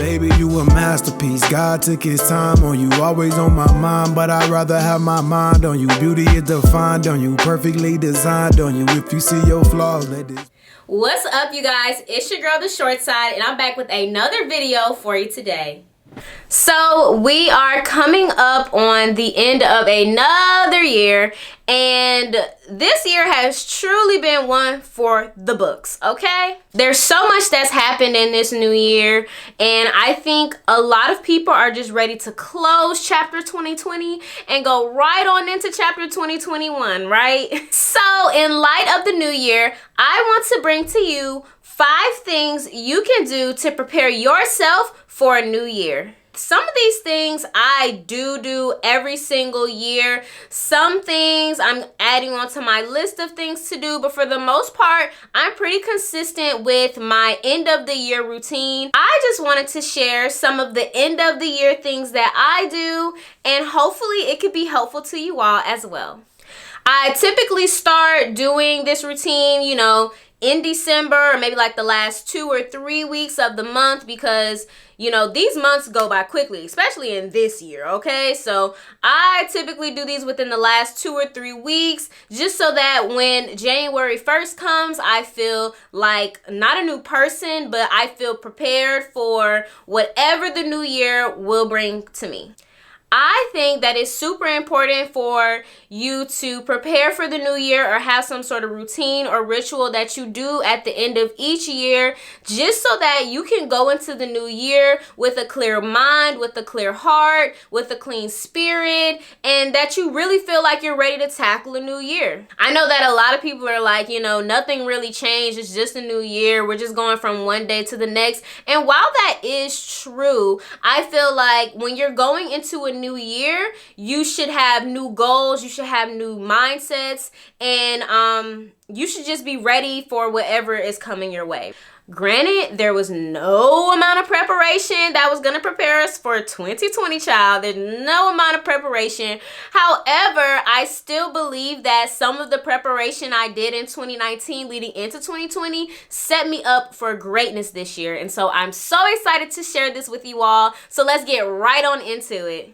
Baby, you a masterpiece. God took his time on you. Always on my mind, but I'd rather have my mind on you. Beauty is defined on you. Perfectly designed on you. If you see your flaws, let this... What's up, you guys? It's your girl, the Short Side, and I'm back with another video for you today. So we are coming up on the end of another year, and this year has truly been one for the books, okay? There's so much that's happened in this new year, and I think a lot of people are just ready to close chapter 2020 and go right on into chapter 2021, right? So in light of the new year, I want to bring to you 5 things you can do to prepare yourself for a new year. Some of these things I do every single year. Some things I'm adding onto my list of things to do, but for the most part, I'm pretty consistent with my end of the year routine. I just wanted to share some of the end of the year things that I do, and hopefully it could be helpful to you all as well. I typically start doing this routine, in December, or maybe like the last 2 or 3 weeks of the month, because these months go by quickly, especially in this year, okay? So I typically do these within the last 2 or 3 weeks, just so that when January 1st comes, I feel like not a new person, but I feel prepared for whatever the new year will bring to me. I think that it's super important for you to prepare for the new year or have some sort of routine or ritual that you do at the end of each year, just so that you can go into the new year with a clear mind, with a clear heart, with a clean spirit, and that you really feel like you're ready to tackle a new year. I know that a lot of people are like, nothing really changed. It's just a new year. We're just going from one day to the next. And while that is true, I feel like when you're going into a new year, you should have new goals, you should have new mindsets, and you should just be ready for whatever is coming your way. Granted, there was no amount of preparation that was going to prepare us for 2020, child. There's no amount of preparation. However, I still believe that some of the preparation I did in 2019 leading into 2020 set me up for greatness this year. And so I'm so excited to share this with you all. So let's get right on into it.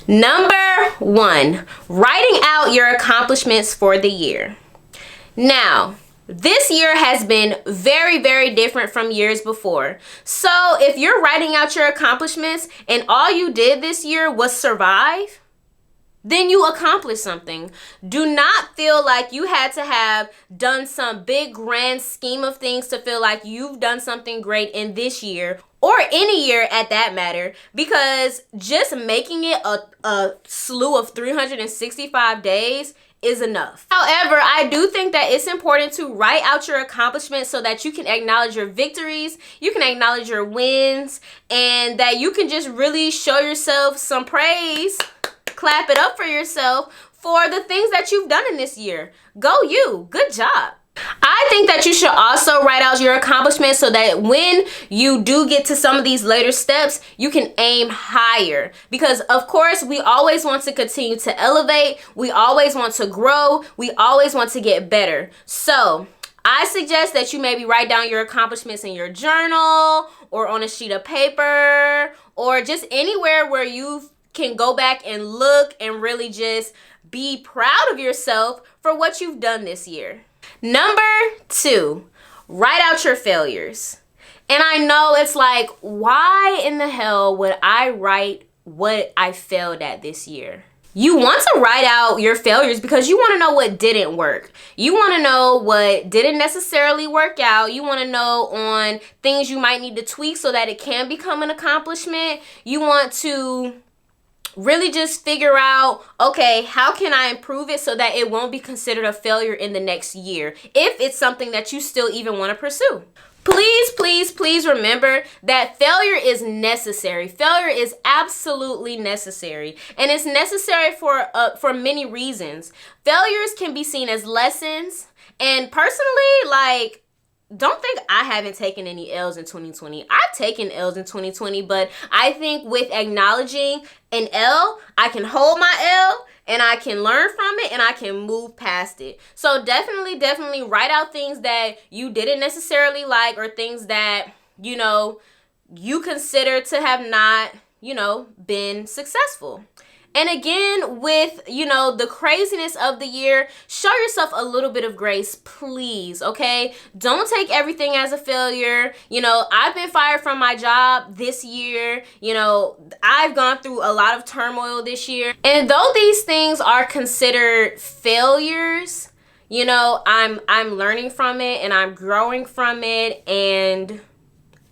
Number 1, writing out your accomplishments for the year. Now, this year has been very, very different from years before. So if you're writing out your accomplishments and all you did this year was survive, then you accomplished something. Do not feel like you had to have done some big grand scheme of things to feel like you've done something great in this year, or any year at that matter, because just making it a slew of 365 days is enough. However, I do think that it's important to write out your accomplishments so that you can acknowledge your victories, you can acknowledge your wins, and that you can just really show yourself some praise, clap it up for yourself for the things that you've done in this year. Go you, good job. I think that you should also write out your accomplishments so that when you do get to some of these later steps, you can aim higher. Because of course, we always want to continue to elevate. We always want to grow. We always want to get better. So I suggest that you maybe write down your accomplishments in your journal or on a sheet of paper or just anywhere where you can go back and look and really just be proud of yourself for what you've done this year. Number 2, write out your failures. And I know it's like, why in the hell would I write what I failed at this year? You want to write out your failures because you want to know what didn't work. You want to know what didn't necessarily work out. You want to know on things you might need to tweak so that it can become an accomplishment. You want to really just figure out, okay, how can I improve it so that it won't be considered a failure in the next year, if it's something that you still even want to pursue. Please, please, please remember that failure is necessary. Failure is absolutely necessary. And it's necessary for many reasons. Failures can be seen as lessons. And personally, don't think I haven't taken any L's in 2020. I've taken L's in 2020, but I think with acknowledging an L, I can hold my L and I can learn from it and I can move past it. So definitely write out things that you didn't necessarily like or things that, you consider to have not, been successful. And again, with, the craziness of the year, show yourself a little bit of grace, please, okay? Don't take everything as a failure. I've been fired from my job this year. I've gone through a lot of turmoil this year. And though these things are considered failures, I'm learning from it and I'm growing from it and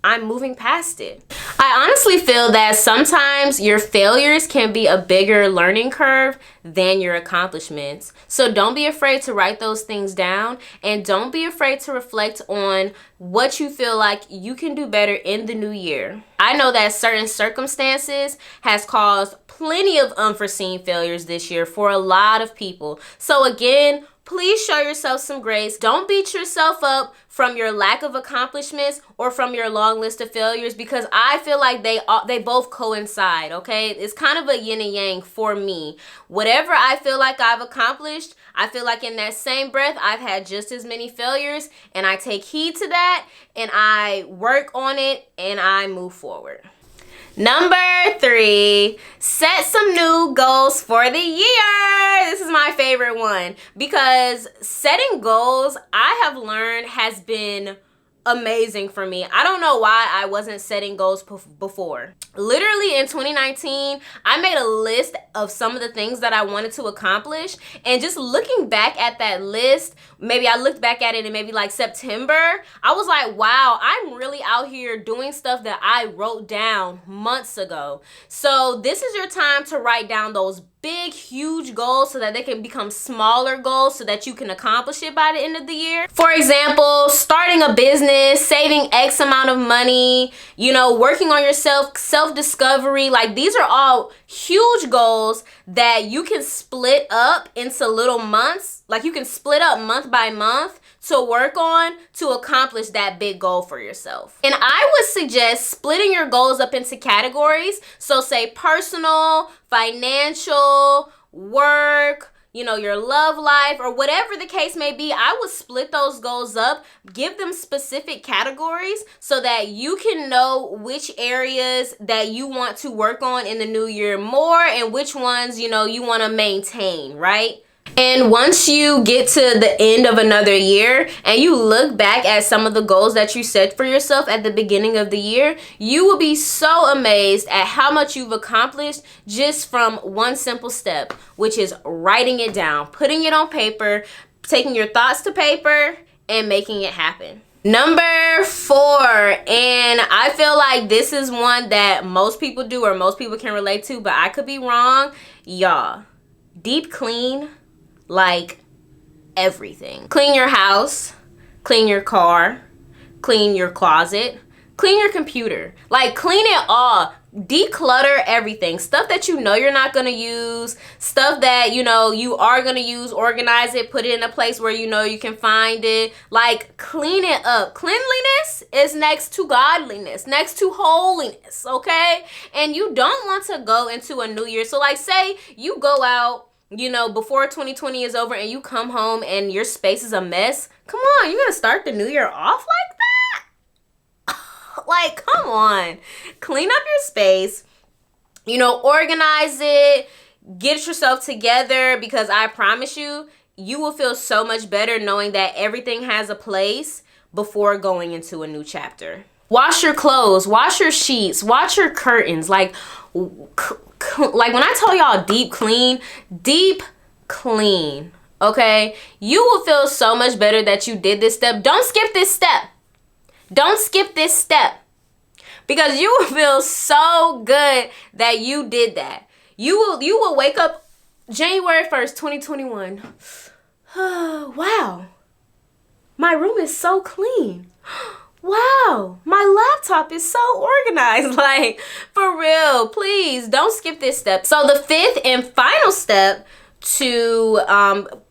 I'm moving past it. I honestly feel that sometimes your failures can be a bigger learning curve than your accomplishments. So don't be afraid to write those things down, and don't be afraid to reflect on what you feel like you can do better in the new year. I know that certain circumstances has caused plenty of unforeseen failures this year for a lot of people. So again, please show yourself some grace. Don't beat yourself up from your lack of accomplishments or from your long list of failures, because I feel like they both coincide, okay? It's kind of a yin and yang for me. Whatever I feel like I've accomplished, I feel like in that same breath, I've had just as many failures, and I take heed to that, and I work on it, and I move forward. Number 3, set some new goals for the year. This is my favorite one, because setting goals, I have learned, has been amazing for me. I don't know why I wasn't setting goals before. Literally in 2019, I made a list of some of the things that I wanted to accomplish, and just looking back at that list, maybe I looked back at it in maybe like September, I was like, wow, I'm really out here doing stuff that I wrote down months ago. So this is your time to write down those big, huge goals so that they can become smaller goals so that you can accomplish it by the end of the year. For example, starting a business, saving X amount of money, working on yourself, self-discovery. Like, these are all huge goals that you can split up into little months. Like, you can split up month by month to work on to accomplish that big goal for yourself. And I would suggest splitting your goals up into categories. So say personal, financial, work, your love life, or whatever the case may be. I would split those goals up, give them specific categories so that you can know which areas that you want to work on in the new year more, and which ones, you want to maintain, right? And once you get to the end of another year and you look back at some of the goals that you set for yourself at the beginning of the year, you will be so amazed at how much you've accomplished just from one simple step, which is writing it down, putting it on paper, taking your thoughts to paper, and making it happen. Number 4, and I feel like this is one that most people do or most people can relate to, but I could be wrong. Y'all, deep clean. Like everything. Clean your house, clean your car, clean your closet, clean your computer. Like, clean it all. Declutter everything. Stuff that you're not going to use, stuff that you are going to use, organize it, put it in a place where you can find it. Like, clean it up. Cleanliness is next to godliness, next to holiness, okay? And you don't want to go into a new year. So like, say you go out before 2020 is over and you come home and your space is a mess. Come on, you're gonna start the new year off like that? Like, come on. Clean up your space, organize it, get yourself together, because I promise you, you will feel so much better knowing that everything has a place before going into a new chapter. Wash your clothes, wash your sheets, wash your curtains. Like when I tell y'all deep clean, okay? You will feel so much better that you did this step. Don't skip this step. Don't skip this step. Because you will feel so good that you did that. You will wake up January 1st, 2021. Wow. My room is so clean. Wow, my laptop is so organized. Like, for real, please don't skip this step. So the 5th and final step to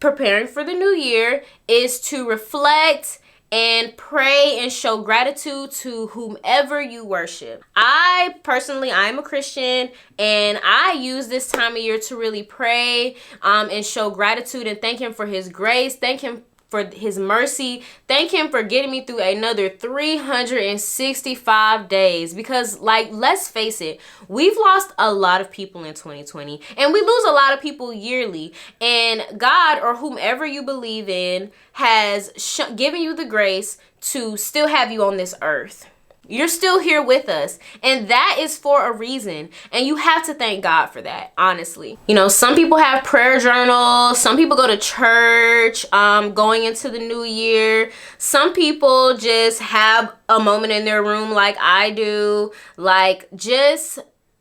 preparing for the new year is to reflect and pray and show gratitude to whomever you worship. I am a Christian, and I use this time of year to really pray and show gratitude and thank him for his grace, thank him for his mercy. Thank him for getting me through another 365 days. Because, like, let's face it, we've lost a lot of people in 2020. And we lose a lot of people yearly. And God, or whomever you believe in, has given you the grace to still have you on this earth. You're still here with us, and that is for a reason, and you have to thank God for that, honestly. You know, some people have prayer journals, some people go to church going into the new year. Some people just have a moment in their room like I do, like just,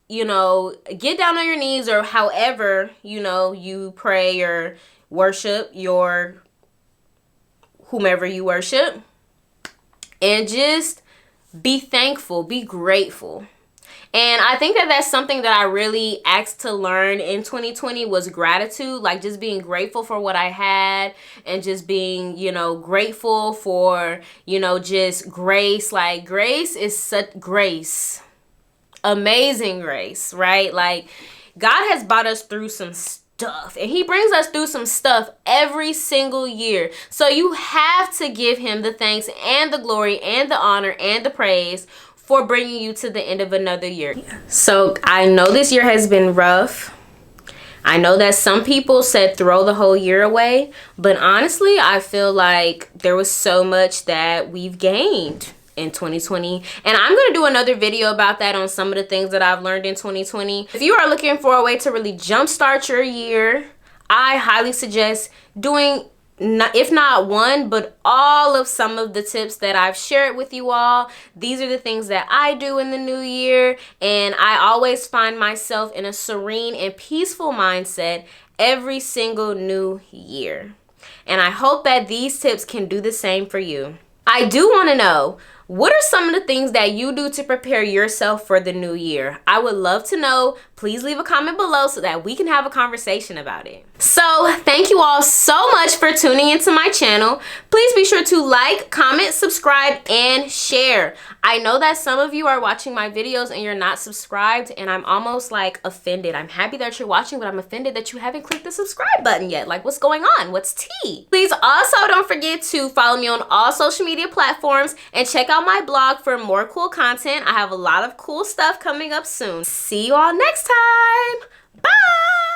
you know, get down on your knees, or however, you know, you pray or worship your whomever you worship, and just be thankful, be grateful. And I think that that's something that I really asked to learn in 2020 was gratitude, like just being grateful for what I had, and just being, you know, grateful for, you know, just grace. Like, grace is such grace, amazing grace, right? Like, God has brought us through some stuff, and he brings us through some stuff every single year. So you have to give him the thanks and the glory and the honor and the praise for bringing you to the end of another year. So I know this year has been rough. I know that some people said throw the whole year away, but honestly, I feel like there was so much that we've gained in 2020, and I'm going to do another video about that, on some of the things that I've learned in 2020. If you are looking for a way to really jumpstart your year, I highly suggest doing, if not one, but all of some of the tips that I've shared with you all. These are the things that I do in the new year, and I always find myself in a serene and peaceful mindset every single new year. And I hope that these tips can do the same for you. I do want to know, what are some of the things that you do to prepare yourself for the new year? I would love to know. Please leave a comment below so that we can have a conversation about it. So thank you all so much for tuning into my channel. Please be sure to like, comment, subscribe, and share. I know that some of you are watching my videos and you're not subscribed, and I'm almost like offended. I'm happy that you're watching, but I'm offended that you haven't clicked the subscribe button yet. Like, what's going on? What's tea? Please also don't forget to follow me on all social media platforms and check out my blog for more cool content. I have a lot of cool stuff coming up soon. See you all next time. Bye.